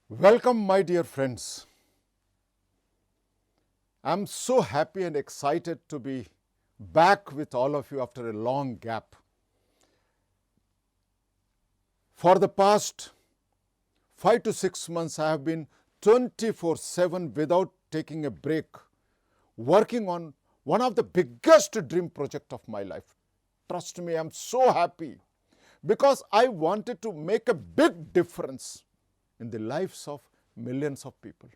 Welcome, my dear friends. I'm so happy and excited to be back with all of you after a long gap. For the past 5 to 6 months, I have been 24/7 without taking a break, working on one of the biggest dream project of my life. Trust me, I'm so happy because I wanted to make a big difference in the lives of millions of people.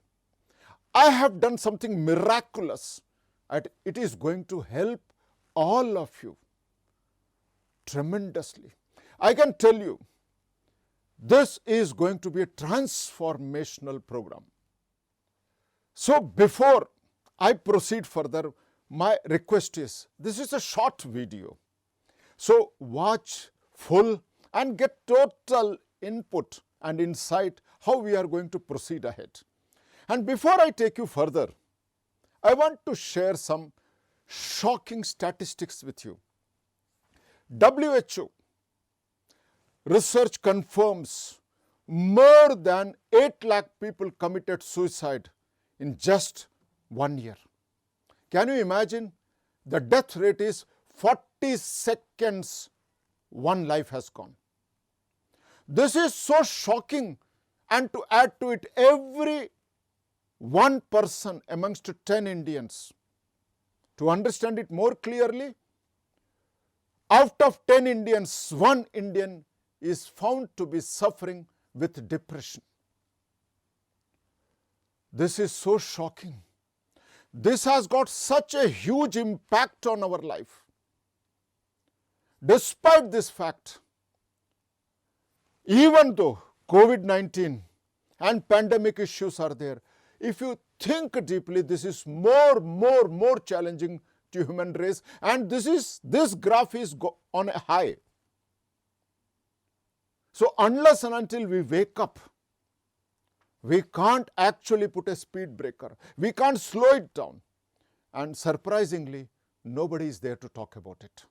I have done something miraculous and it is going to help all of you tremendously. I can tell you, this is going to be a transformational program. So before I proceed further, my request is, this is a short video. So watch full and get total input and insight how we are going to proceed ahead. And before I take you further, I want to share some shocking statistics with you. WHO research confirms more than 8 lakh people committed suicide in just 1 year. Can you imagine? The death rate is 40 seconds, one life has gone. This is so shocking, and to add to it, every one person amongst 10 Indians. To understand it more clearly, out of 10 Indians, 1 Indian is found to be suffering with depression. This is so shocking. This has got such a huge impact on our life. Despite this fact, even though COVID-19 and pandemic issues are there, if you think deeply, this is more challenging to human race, and this graph is on a high. So unless and until we wake up, we can't actually put a speed breaker. We can't slow it down. And surprisingly, nobody is there to talk about it.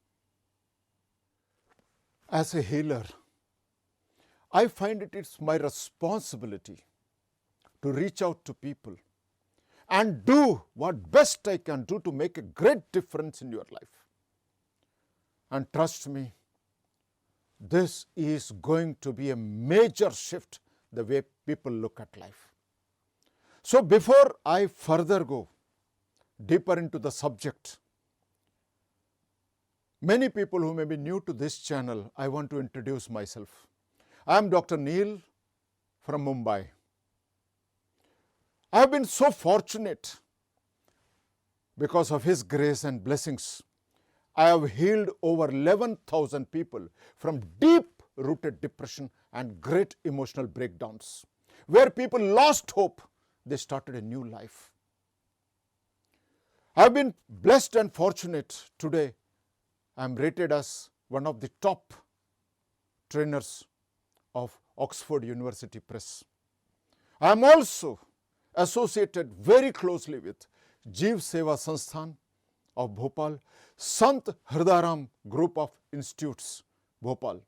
As a healer, I find it's my responsibility to reach out to people and do what best I can do to make a great difference in your life. And trust me, this is going to be a major shift the way people look at life. So before I further go deeper into the subject, many people who may be new to this channel, I want to introduce myself. I am Dr. Neil from Mumbai. I have been so fortunate because of His grace and blessings. I have healed over 11,000 people from deep-rooted depression and great emotional breakdowns. Where people lost hope, they started a new life. I have been blessed and fortunate. Today, I am rated as one of the top trainers of Oxford University Press. I am also associated very closely with Jeev Seva Sansthan of Bhopal, Sant Hridaram Group of Institutes, Bhopal,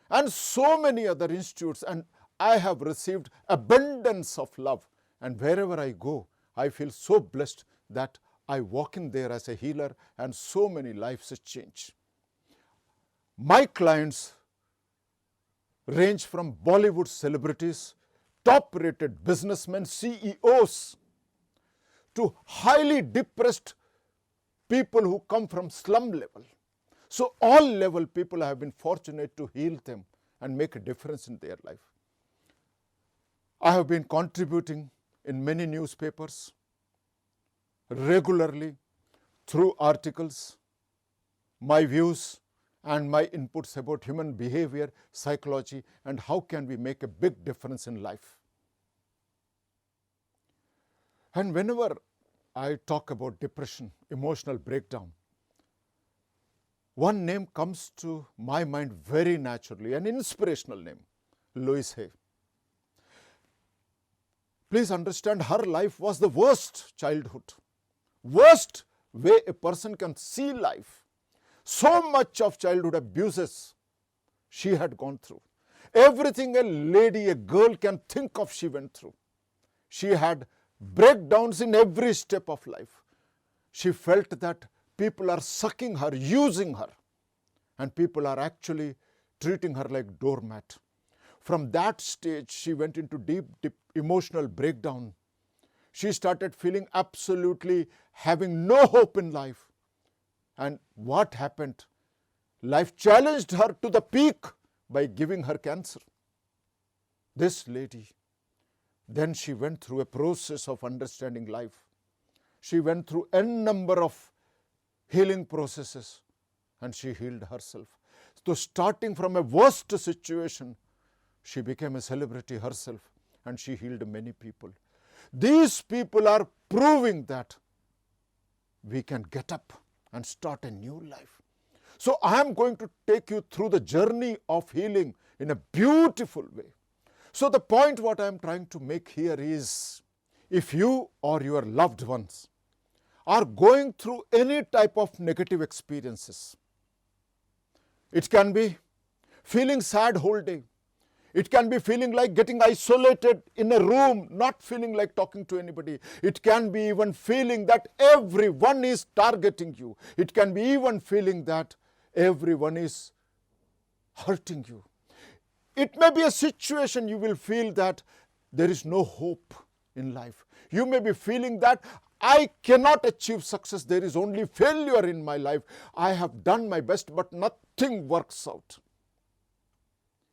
and so many other institutes, and I have received abundance of love, and wherever I go, I feel so blessed that I walk in there as a healer and so many lives change. My clients range from Bollywood celebrities, top-rated businessmen, CEOs, to highly depressed people who come from slum level. So all level people, I have been fortunate to heal them and make a difference in their life. I have been contributing in many newspapers regularly through articles, my views and my inputs about human behavior, psychology, and how can we make a big difference in life. And whenever I talk about depression, emotional breakdown, one name comes to my mind very naturally, an inspirational name, Louise Hay. Please understand, her life was the worst childhood, worst way a person can see life. So much of childhood abuses she had gone through. Everything a lady, a girl can think of, she went through. She had breakdowns in every step of life. She felt that people are sucking her, using her, and people are actually treating her like doormat. From that stage, she went into deep emotional breakdown. She started feeling absolutely having no hope in life. And what happened? Life challenged her to the peak by giving her cancer. This lady, then she went through a process of understanding life. She went through n number of healing processes and she healed herself. So starting from a worst situation, she became a celebrity herself and she healed many people. These people are proving that we can get up and start a new life. So I am going to take you through the journey of healing in a beautiful way. So the point what I am trying to make here is, if you or your loved ones are going through any type of negative experiences, it can be feeling sad whole day. It can be feeling like getting isolated in a room, not feeling like talking to anybody. It can be even feeling that everyone is targeting you. It can be even feeling that everyone is hurting you. It may be a situation you will feel that there is no hope in life. You may be feeling that I cannot achieve success. There is only failure in my life. I have done my best, but nothing works out.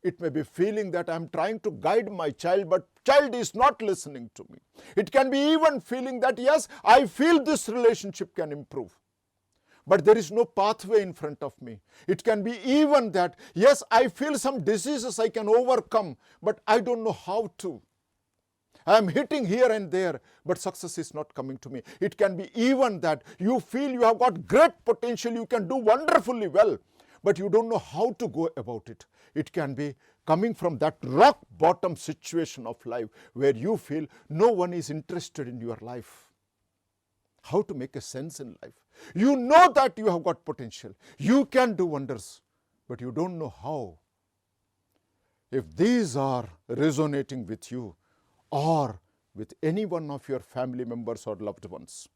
It may be feeling that I am trying to guide my child, but child is not listening to me. It can be even feeling that, yes, I feel this relationship can improve, but there is no pathway in front of me. It can be even that, yes, I feel some diseases I can overcome, but I don't know how to. I am hitting here and there, but success is not coming to me. It can be even that you feel you have got great potential, you can do wonderfully well, but you don't know how to go about it. It can be coming from that rock bottom situation of life where you feel no one is interested in your life. How to make a sense in life? You know that you have got potential. You can do wonders, but you don't know how. If these are resonating with you or with any one of your family members or loved ones,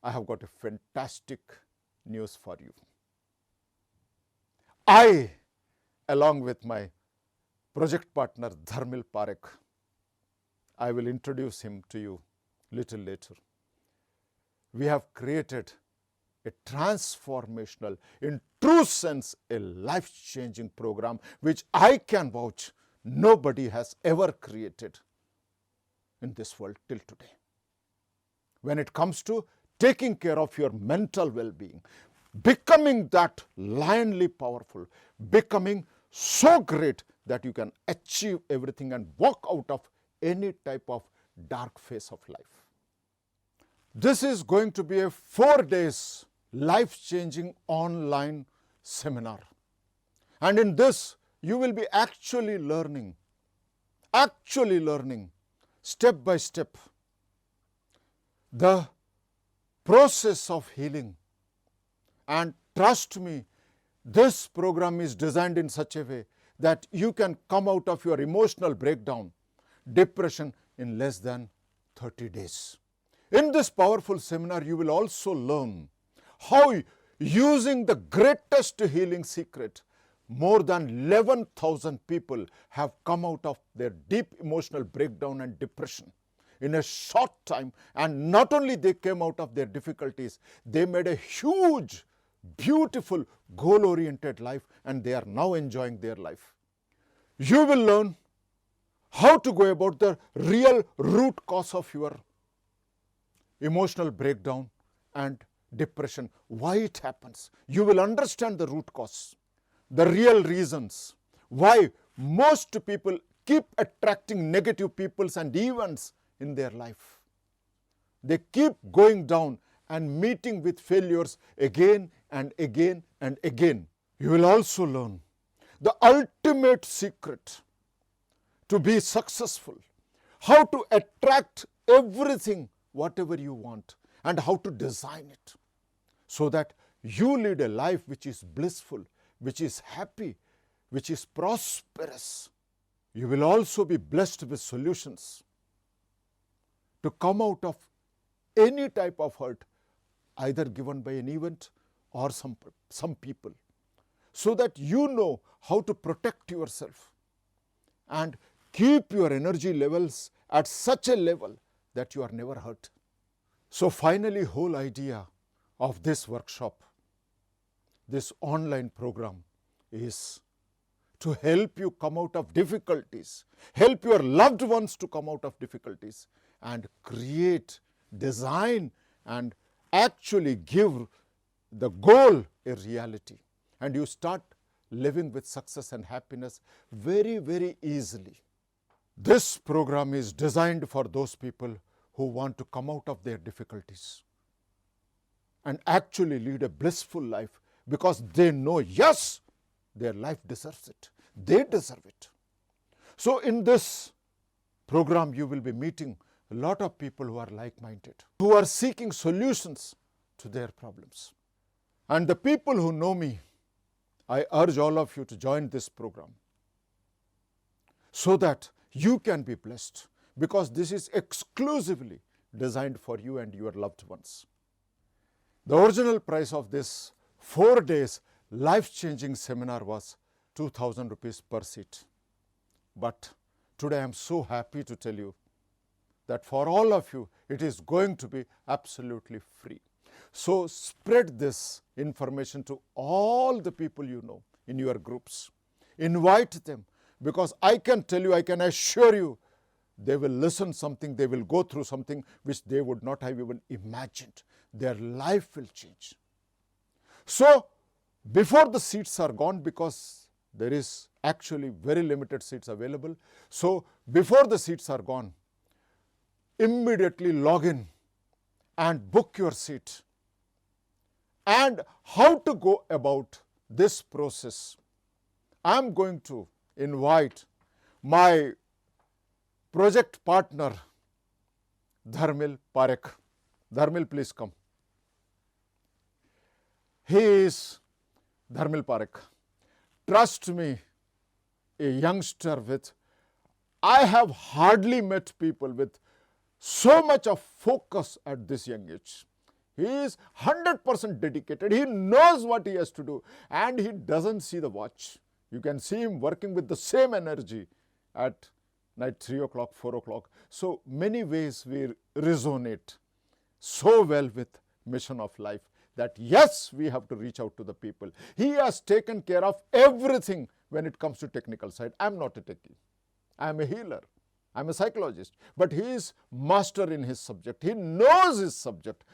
I have got a fantastic news for you. I, along with my project partner Dharmil Parekh, I will introduce him to you little later. We have created a transformational, in true sense, a life-changing program which I can vouch nobody has ever created in this world till today. When it comes to taking care of your mental well-being, becoming that lionly powerful, becoming so great that you can achieve everything and walk out of any type of dark phase of life. This is going to be a 4 days life-changing online seminar. And in this, you will be actually learning step by step the process of healing. And trust me, this program is designed in such a way that you can come out of your emotional breakdown, depression in less than 30 days. In this powerful seminar, you will also learn how, using the greatest healing secret, more than 11,000 people have come out of their deep emotional breakdown and depression in a short time. And not only they came out of their difficulties, they made a huge, beautiful, goal-oriented life, and they are now enjoying their life. You will learn how to go about the real root cause of your emotional breakdown and depression, why it happens. You will understand the root cause, the real reasons why most people keep attracting negative peoples and events in their life. They keep going down and meeting with failures again and again and again. You will also learn the ultimate secret to be successful, how to attract everything, whatever you want, and how to design it so that you lead a life which is blissful, which is happy, which is prosperous. You will also be blessed with solutions to come out of any type of hurt, either given by an event or some people, so that you know how to protect yourself and keep your energy levels at such a level that you are never hurt. So finally, whole idea of this workshop, this online program, is to help you come out of difficulties, help your loved ones to come out of difficulties, and create, design, and actually give the goal a reality. And you start living with success and happiness very, very easily. This program is designed for those people who want to come out of their difficulties and actually lead a blissful life, because they know, yes, their life deserves it. They deserve it. So in this program, you will be meeting a lot of people who are like-minded, who are seeking solutions to their problems. And the people who know me, I urge all of you to join this program so that you can be blessed, because this is exclusively designed for you and your loved ones. The original price of this 4 days life-changing seminar was 2,000 rupees per seat. But today I am so happy to tell you that for all of you, it is going to be absolutely free. So spread this information to all the people you know in your groups. Invite them, because I can tell you, I can assure you, they will listen something, they will go through something which they would not have even imagined. Their life will change. So before the seats are gone, because there is actually very limited seats available, so before the seats are gone, immediately log in and book your seat. And how to go about this process, I am going to invite my project partner, Dharmil Parekh. Dharmil, please come. He is Dharmil Parekh. Trust me, a youngster with, I have hardly met people with so much of focus at this young age. He is 100% dedicated. He knows what he has to do, and he doesn't see the watch. You can see him working with the same energy at night 3 o'clock, 4 o'clock. So many ways we resonate so well with mission of life that yes, we have to reach out to the people. He has taken care of everything when it comes to technical side. I'm not a techie. I'm a healer. I'm a psychologist, but he is master in his subject. He knows his subject,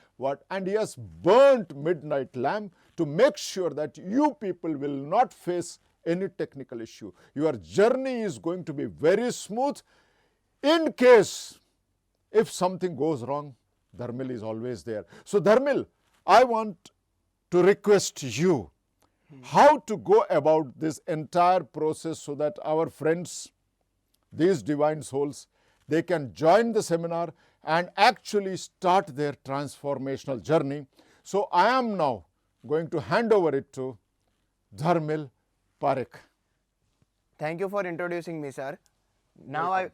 and he has burnt midnight lamp to make sure that you people will not face any technical issue. Your journey is going to be very smooth. In case if something goes wrong, Dharmil is always there. So Dharmil, I want to request you how to go about this entire process so that our friends, these divine souls, they can join the seminar and actually start their transformational journey. So I am now going to hand over it to Dharmil Parekh. Thank you for introducing me, sir. Now I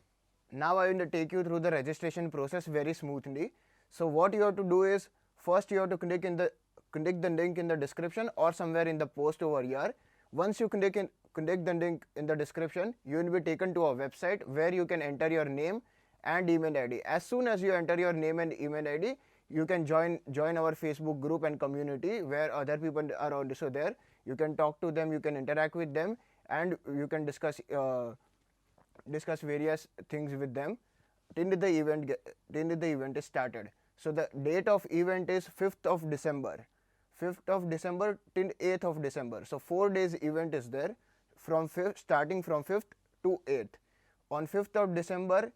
will take you through the registration process very smoothly. So what you have to do is, first you have to click the link in the description or somewhere in the post over here. Once you click the link in the description, you will be taken to a website where you can enter your name and email ID. As soon as you enter your name and email ID, you can join our Facebook group and community where other people are also there. You can talk to them, you can interact with them, and you can discuss various things with them till the event is started. So the date of event is 5th of December. 5th of December till 8th of December. So 4 days event is there, starting from 5th to 8th. On 5th of December,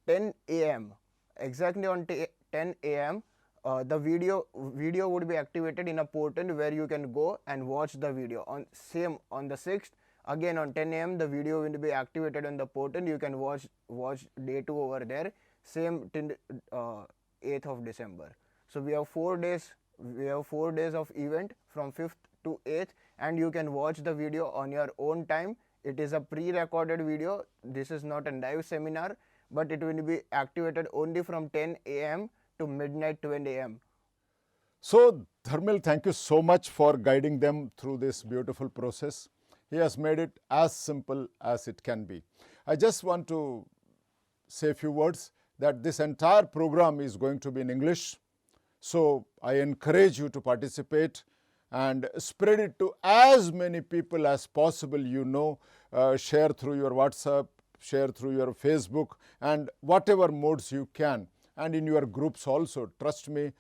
10 a.m. exactly on 10 a.m. The video would be activated in a portal where you can go and watch the video. On the 6th, again on 10 a.m. the video will be activated on the portal. You can watch day 2 over there. Same till 8th of December. So we have 4 days. We have 4 days of event from 5th to 8th, and you can watch the video on your own time. It is a pre-recorded video. This is not a live seminar, but it will be activated only from 10 a.m. to midnight 20 a.m. So, Dharmil, thank you so much for guiding them through this beautiful process. He has made it as simple as it can be. I just want to say a few words that this entire program is going to be in English. So, I encourage you to participate and spread it to as many people as possible. Share through your WhatsApp, share through your Facebook, and whatever modes you can, and in your groups also. Trust me,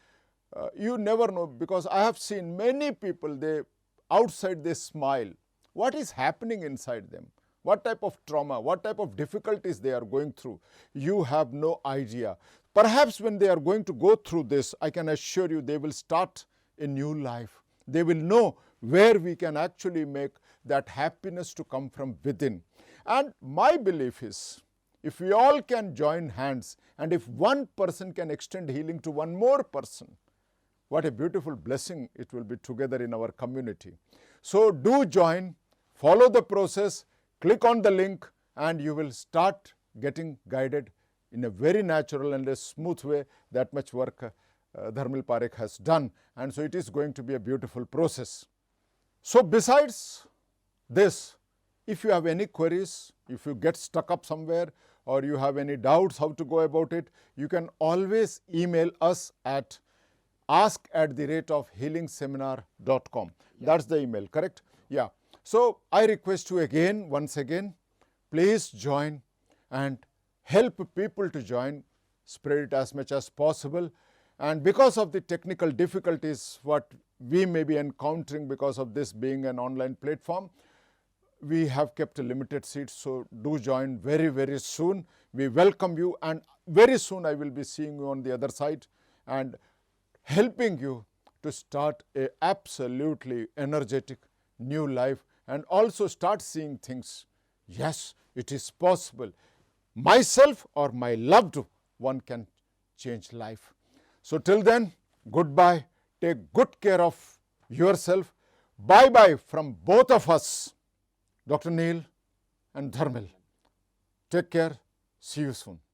you never know, because I have seen many people, outside they smile. What is happening inside them? What type of trauma, what type of difficulties they are going through? You have no idea. Perhaps when they are going to go through this, I can assure you they will start a new life. They will know where we can actually make that happiness to come from within. And my belief is, if we all can join hands, and if one person can extend healing to one more person, what a beautiful blessing it will be together in our community. So do join, follow the process, click on the link, and you will start getting guided in a very natural and a smooth way. That much work Dharmil Parekh has done, and so it is going to be a beautiful process. So besides this, if you have any queries, if you get stuck up somewhere, or you have any doubts how to go about it, you can always email us at ask@healingseminar.com. That's the email, correct? Yeah. So I request you again, once again, please join and help people to join, spread it as much as possible. And because of the technical difficulties what we may be encountering because of this being an online platform, we have kept a limited seats. So do join very, very soon. We welcome you, and very soon I will be seeing you on the other side and helping you to start a absolutely energetic new life, and also start seeing things. Yes, it is possible. Myself or my loved one can change life. So till then, goodbye. Take good care of yourself. Bye-bye from both of us, Dr. Neil and Dharmil. Take care. See you soon.